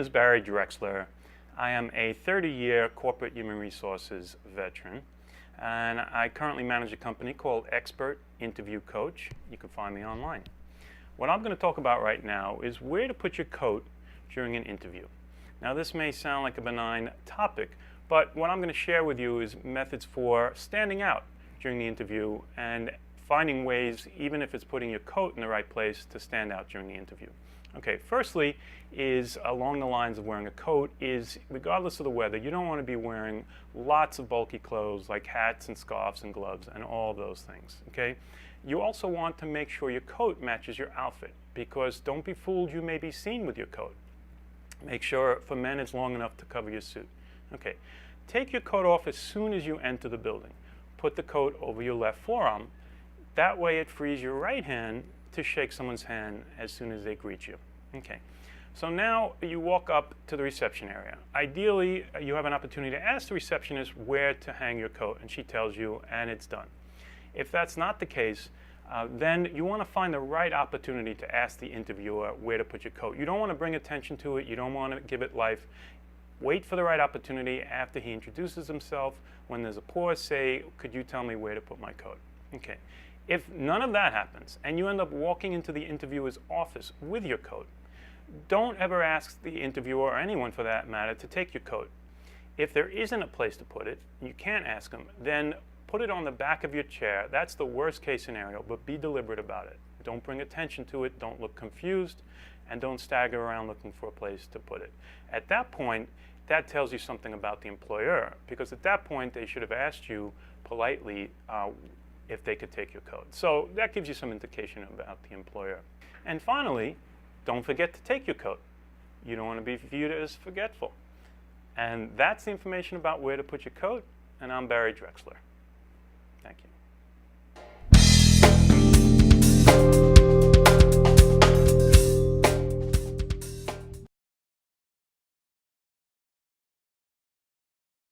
is Barry Drexler. I am a 30-year corporate human resources veteran, and I currently manage a company called Expert Interview Coach. You can find me online. What I'm going to talk about right now is where to put your coat during an interview. Now, this may sound like a benign topic, but what I'm going to share with you is methods for standing out during the interview and finding ways, even if it's putting your coat in the right place, to stand out during the interview. Okay, firstly is along the lines of wearing a coat is, regardless of the weather, you don't want to be wearing lots of bulky clothes like hats and scarves and gloves and all those things, okay? You also want to make sure your coat matches your outfit, because don't be fooled, you may be seen with your coat. Make sure for men it's long enough to cover your suit. Okay, take your coat off as soon as you enter the building. Put the coat over your left forearm. That way it frees your right hand to shake someone's hand as soon as they greet you. Okay, so now you walk up to the reception area. Ideally, you have an opportunity to ask the receptionist where to hang your coat, and she tells you, and it's done. If that's not the case, then you want to find the right opportunity to ask the interviewer where to put your coat. You don't want to bring attention to it. You don't want to give it life. Wait for the right opportunity after he introduces himself. When there's a pause, say, could you tell me where to put my coat? Okay. If none of that happens and you end up walking into the interviewer's office with your coat, don't ever ask the interviewer, or anyone for that matter, to take your coat. If there isn't a place to put it, you can't ask them, then put it on the back of your chair. That's the worst case scenario, but be deliberate about it. Don't bring attention to it, don't look confused, and don't stagger around looking for a place to put it. At that point, that tells you something about the employer, because at that point they should have asked you politely if they could take your coat. So that gives you some indication about the employer. And finally, don't forget to take your coat. You don't want to be viewed as forgetful. And that's the information about where to put your coat, and I'm Barry Drexler. Thank you.